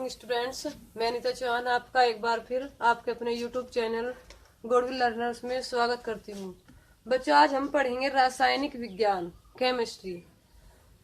Morning students, मैं अनीता चौहान आपका एक बार फिर आपके अपने यूट्यूब चैनल गुडविल लर्नर्स में स्वागत करती हूँ। बच्चों, आज हम पढ़ेंगे रासायनिक विज्ञान, केमिस्ट्री।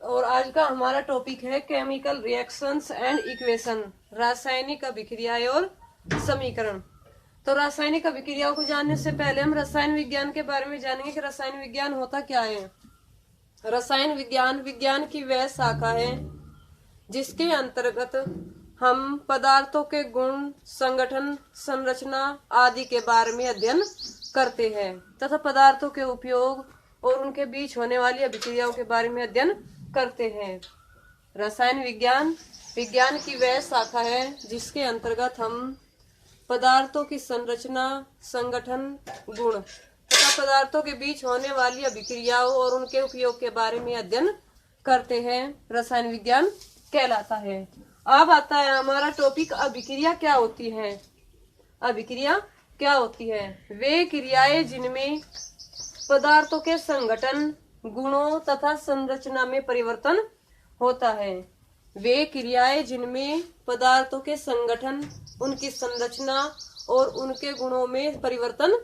और आज का हमारा टॉपिक है केमिकल रिएक्शंस एंड इक्वेशन, रासायनिक अभिक्रियाएं और समीकरण। तो रासायनिक अभिक्रियाओं को जानने से पहले हम रसायन विज्ञान के बारे में जानेंगे कि रसायन विज्ञान होता क्या है। रसायन विज्ञान विज्ञान की वह शाखा है जिसके अंतर्गत हम पदार्थों के गुण, संगठन, संरचना आदि के बारे में अध्ययन करते हैं तथा पदार्थों के उपयोग और उनके बीच होने वाली अभिक्रियाओं के बारे में अध्ययन करते हैं। रसायन विज्ञान विज्ञान की वह शाखा है जिसके अंतर्गत हम पदार्थों की संरचना, संगठन, गुण तथा पदार्थों के बीच होने वाली अभिक्रियाओं और उनके उपयोग के बारे में अध्ययन करते हैं। रसायन विज्ञान कहलाता है। अब आता है हमारा टॉपिक, अभिक्रिया क्या होती है। अभिक्रिया क्या होती है? वे क्रियाएं जिनमें पदार्थों के संगठन, गुणों तथा संरचना में परिवर्तन होता है। वे क्रियाएं जिनमें पदार्थों के संगठन, उनकी संरचना और उनके गुणों में परिवर्तन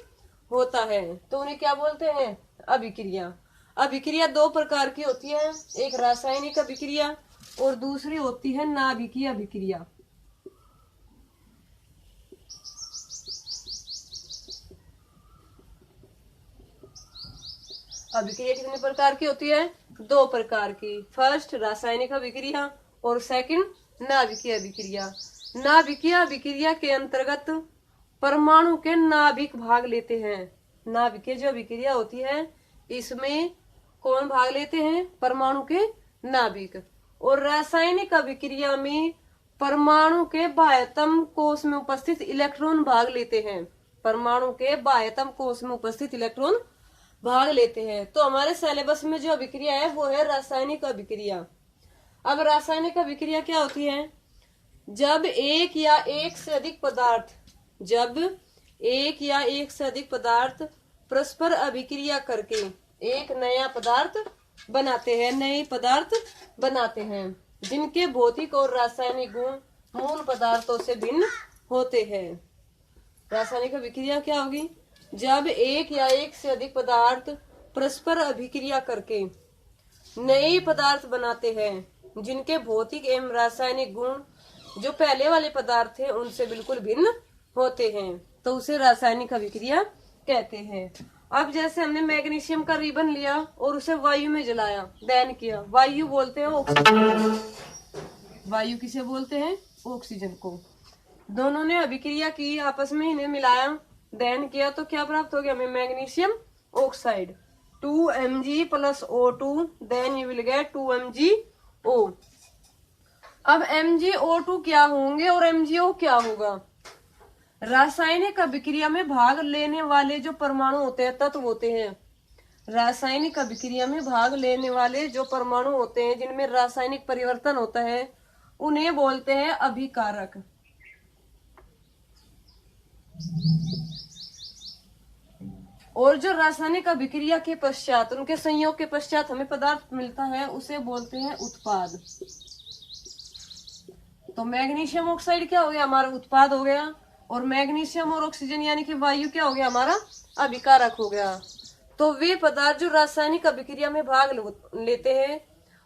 होता है, तो उन्हें क्या बोलते हैं? अभिक्रिया। अभिक्रिया दो प्रकार की होती है, एक रासायनिक अभिक्रिया और दूसरी होती है नाभिकीय अभिक्रिया। अभिक्रिया कितने प्रकार की होती है? दो प्रकार की। फर्स्ट रासायनिक अभिक्रिया और सेकंड नाभिकीय अभिक्रिया। नाभिकीय अभिक्रिया के अंतर्गत परमाणु के नाभिक भाग लेते हैं। नाभिकीय जो अभिक्रिया होती है इसमें कौन भाग लेते हैं? परमाणु के नाभिक। और रासायनिक अभिक्रिया में परमाणु के बाह्यतम कोश में उपस्थित इलेक्ट्रॉन भाग लेते हैं। परमाणु के बाह्यतम कोश में उपस्थित इलेक्ट्रॉन भाग लेते हैं। तो हमारे सिलेबस में जो अभिक्रिया है वो है रासायनिक अभिक्रिया। अब रासायनिक अभिक्रिया क्या होती है? जब एक या एक से अधिक पदार्थ परस्पर अभिक्रिया करके एक नया पदार्थ बनाते हैं जिनके भौतिक और रासायनिक गुण मूल पदार्थों से भिन्न होते हैं। रासायनिक अभिक्रिया क्या होगी? जब एक या एक से अधिक पदार्थ परस्पर अभिक्रिया करके नए पदार्थ बनाते हैं जिनके भौतिक एवं रासायनिक गुण जो पहले वाले पदार्थ थे उनसे बिल्कुल भिन्न होते हैं, तो उसे रासायनिक अभिक्रिया कहते हैं। अब जैसे हमने मैग्नीशियम का रिबन लिया और उसे वायु में जलाया, दहन किया, वायु बोलते हैं ऑक्सीजन। वायु किसे बोलते हैं? ऑक्सीजन को। दोनों ने अभिक्रिया की, आपस में इन्हें मिलाया, दहन किया, तो क्या प्राप्त हो गया हमें? Magnesium oxide. 2Mg + O2, then you will get 2MgO। अब MgO2 क्या होंगे और MgO क्या होगा? रासायनिक अभिक्रिया में भाग लेने वाले जो परमाणु होते हैं, तत्व होते हैं, रासायनिक अभिक्रिया में भाग लेने वाले जो परमाणु होते हैं जिनमें रासायनिक परिवर्तन होता है उन्हें बोलते हैं अभिकारक। और जो रासायनिक अभिक्रिया के पश्चात, उनके संयोग के पश्चात हमें पदार्थ मिलता है उसे बोलते हैं उत्पाद। तो मैग्नीशियम ऑक्साइड क्या हो गया? हमारा उत्पाद हो गया। और मैग्नीशियम और ऑक्सीजन यानी कि वायु क्या हो गया? हमारा अभिकारक हो गया। तो वे पदार्थ जो रासायनिक अभिक्रिया में भाग लेते हैं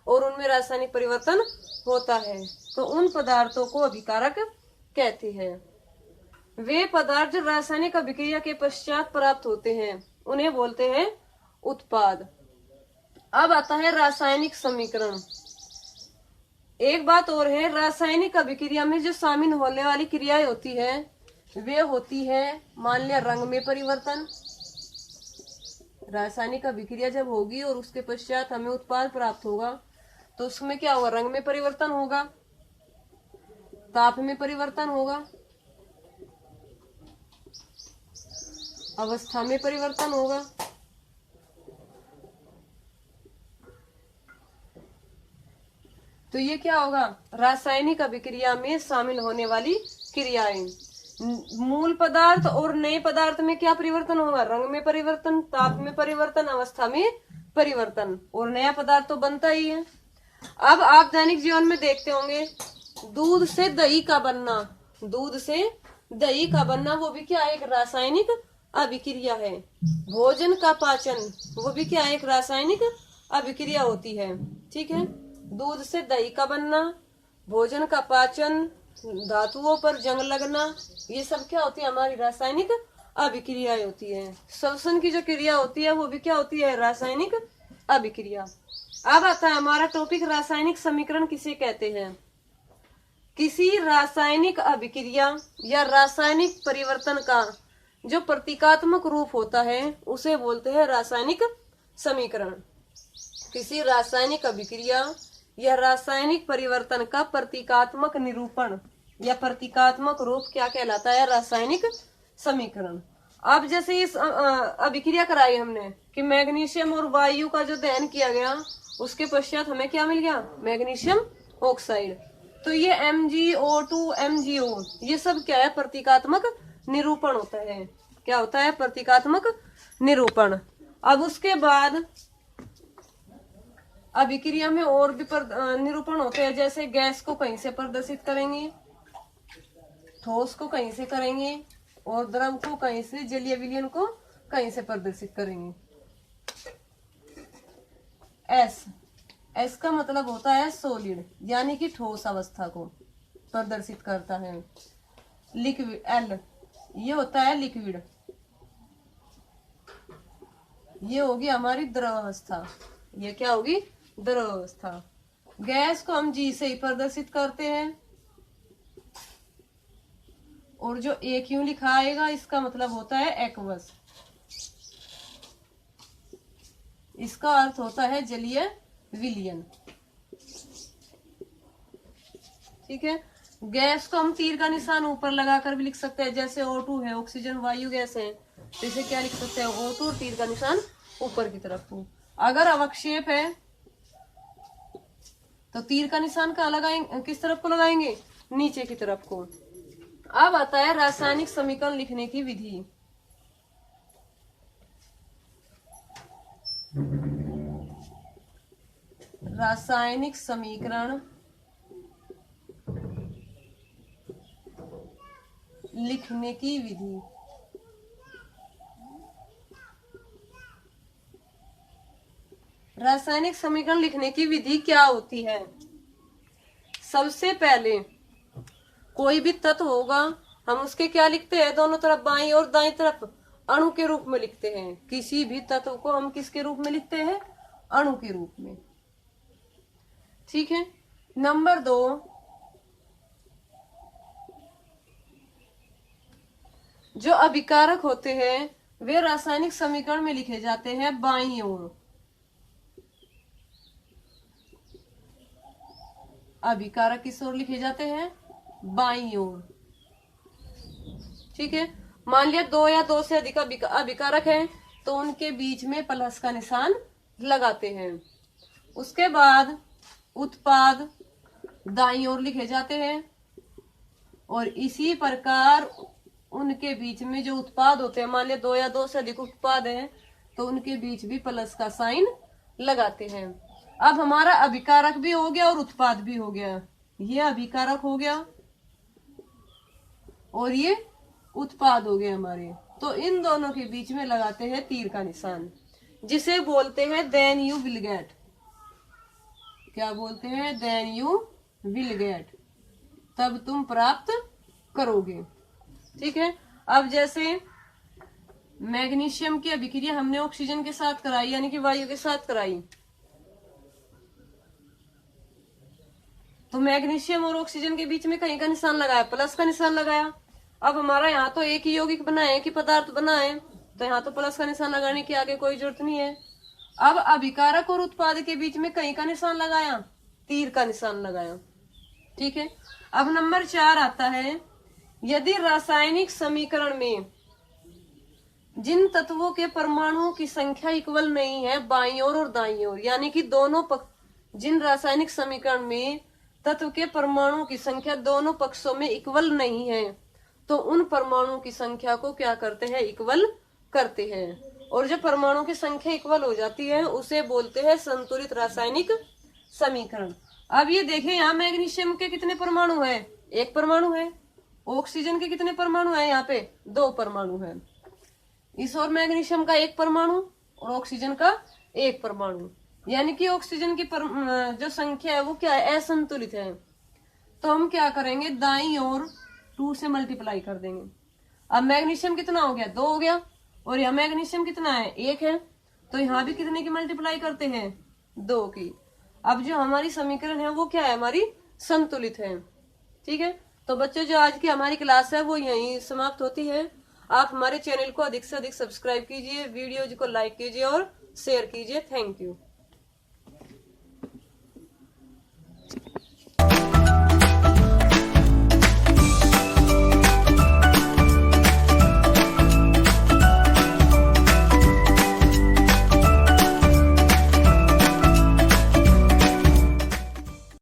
और उनमें रासायनिक परिवर्तन होता है, तो उन पदार्थों को अभिकारक कहते हैं। वे पदार्थ जो रासायनिक अभिक्रिया के पश्चात प्राप्त होते हैं उन्हें बोलते हैं उत्पाद। अब आता है रासायनिक समीकरण। एक बात और है, रासायनिक अभिक्रिया में जो शामिल होने वाली क्रियाएं होती है वे होती है, मान लिया रंग में परिवर्तन। रासायनिक अभिक्रिया जब होगी और उसके पश्चात हमें उत्पाद प्राप्त होगा तो उसमें क्या होगा? रंग में परिवर्तन होगा, ताप में परिवर्तन होगा, अवस्था में परिवर्तन होगा। तो ये क्या होगा? रासायनिक अभिक्रिया में शामिल होने वाली क्रियाएं। मूल पदार्थ और नए पदार्थ में क्या परिवर्तन होगा? रंग में परिवर्तन, ताप में परिवर्तन, अवस्था में परिवर्तन, और नया पदार्थ तो बनता ही है। अब आप दैनिक जीवन में देखते होंगे दूध से दही का बनना, दूध से दही का बनना वो भी क्या है, एक रासायनिक अभिक्रिया है। भोजन का पाचन वो भी क्या है, एक रासायनिक अभिक्रिया होती है। ठीक है, दूध से दही का बनना, भोजन का पाचन, धातुओं पर जंग लगना, ये सब क्या होती है, हमारी रासायनिक अभिक्रियाएं होती है। श्वसन की जो क्रिया होती है वो भी क्या होती है, रासायनिक अभिक्रिया। अब आता है हमारा टॉपिक, रासायनिक समीकरण किसे कहते हैं। किसी रासायनिक अभिक्रिया या रासायनिक परिवर्तन का जो प्रतीकात्मक रूप होता है उसे बोलते हैं रासायनिक समीकरण। किसी रासायनिक अभिक्रिया या रासायनिक परिवर्तन का प्रतीकात्मक निरूपण या प्रतीकात्मक रूप क्या कहलाता है, रासायनिक समीकरण। अब जैसे इस अभिक्रिया कराई हमने कि मैग्नीशियम और वायु का जो दहन किया गया, उसके पश्चात हमें क्या मिल गया, मैग्नीशियम ऑक्साइड। तो ये MgO2 MgO ये सब क्या है, प्रतीकात्मक निरूपण होता है। क्या होता है, प्रतीकात्मक निरूपण। अब उसके बाद अभिक्रिया में और भी निरूपण होते हैं, जैसे गैस को कहीं से प्रदर्शित करेंगे, ठोस को कहीं से करेंगे, और द्रव को कहीं से, जलीय विलयन को कहीं से प्रदर्शित करेंगे। एस का मतलब होता है सॉलिड, यानी कि ठोस अवस्था को प्रदर्शित करता है। लिक्विड, एल ये होता है लिक्विड, ये होगी हमारी द्रव अवस्था। ये क्या होगी, द्रव अवस्था। गैस को हम जी से ही प्रदर्शित करते हैं, और जो एक यूं लिखा आएगा इसका मतलब होता है एक्वस, इसका अर्थ होता है जलीय विलयन। ठीक है, गैस को हम तीर का निशान ऊपर लगाकर भी लिख सकते हैं, जैसे O2 है, ऑक्सीजन वायु गैस है, तो इसे क्या लिख सकते हैं, O2 और तीर का निशान ऊपर की तरफ को। अगर अवक्षेप है तो तीर का निशान का लगाएंगे, किस तरफ को लगाएंगे, नीचे की तरफ को। अब आता है रासायनिक समीकरण लिखने की विधि। रासायनिक समीकरण लिखने की विधि। रासायनिक समीकरण लिखने की विधि क्या होती है। सबसे पहले कोई भी तत्व होगा, हम उसके क्या लिखते हैं, दोनों तरफ बाईं और दाईं तरफ अणु के रूप में लिखते हैं। किसी भी तत्व को हम किसके रूप में लिखते हैं, अणु के रूप में। ठीक है, नंबर 2, जो अभिकारक होते हैं वे रासायनिक समीकरण में लिखे जाते हैं बाईं ओर। अभिकारक किस ओर लिखे जाते हैं, बाईं ओर। ठीक है, मान लिया 2 या 2 से अधिक अभिकारक हैं तो उनके बीच में प्लस का निशान लगाते हैं। उसके बाद उत्पाद दाईं ओर लिखे जाते हैं, और इसी प्रकार उनके बीच में जो उत्पाद होते हैं, मान लिया 2 या 2 से अधिक उत्पाद हैं तो उनके बीच भी प्लस का साइन लगाते हैं। अब हमारा अभिकारक भी हो गया और उत्पाद भी हो गया। ये अभिकारक हो गया और ये उत्पाद हो गए हमारे। तो इन दोनों के बीच में लगाते हैं तीर का निशान, जिसे बोलते हैं देन यू विल गेट। क्या बोलते हैं, देन यू विल गेट, तब तुम प्राप्त करोगे। ठीक है, अब जैसे मैग्नीशियम की अभिक्रिया हमने ऑक्सीजन के साथ कराई, यानी कि वायु के साथ कराई, तो मैग्नीशियम और ऑक्सीजन के बीच में कहीं का निशान लगाया, प्लस का निशान लगाया। अब हमारा यहाँ तो एक ही यौगिक बनाए कि पदार्थ बनाए, तो यहाँ तो प्लस का निशान लगाने की आगे कोई जरूरत नहीं है। अब अभिकारक और उत्पाद के बीच में कहीं का निशान लगाया, तीर का निशान लगाया। ठीक है, अब नंबर 4 आता है, यदि रासायनिक समीकरण में जिन तत्वों के परमाणुओं की संख्या इक्वल नहीं है बाईं ओर और दाईं ओर, यानी कि दोनों जिन रासायनिक समीकरण में तत्व के परमाणुओं की संख्या दोनों पक्षों में इक्वल नहीं है, तो उन परमाणुओं की संख्या को क्या करते हैं, इक्वल करते हैं। और जब परमाणुओं की संख्या इक्वल हो जाती है उसे बोलते हैं संतुलित रासायनिक समीकरण। अब ये देखें यहाँ मैग्नीशियम के कितने परमाणु है, एक परमाणु है। ऑक्सीजन के कितने परमाणु है, यहाँ पे 2 परमाणु है। इस और मैग्नीशियम का 1 परमाणु और ऑक्सीजन का 1 परमाणु, यानी कि ऑक्सीजन की जो संख्या है वो क्या है, असंतुलित है। तो हम क्या करेंगे, दाईं ओर 2 से मल्टीप्लाई कर देंगे। अब मैग्नीशियम कितना हो गया, 2 हो गया, और यहाँ मैग्नीशियम कितना है, 1 है। तो यहाँ भी कितने की मल्टीप्लाई करते हैं, 2 की। अब जो हमारी समीकरण है वो क्या है, हमारी संतुलित है। ठीक है, तो बच्चों जो आज की हमारी क्लास है वो यहीं समाप्त होती है। आप हमारे चैनल को अधिक से अधिक सब्सक्राइब कीजिए, वीडियो को लाइक कीजिए और शेयर कीजिए। Thank you.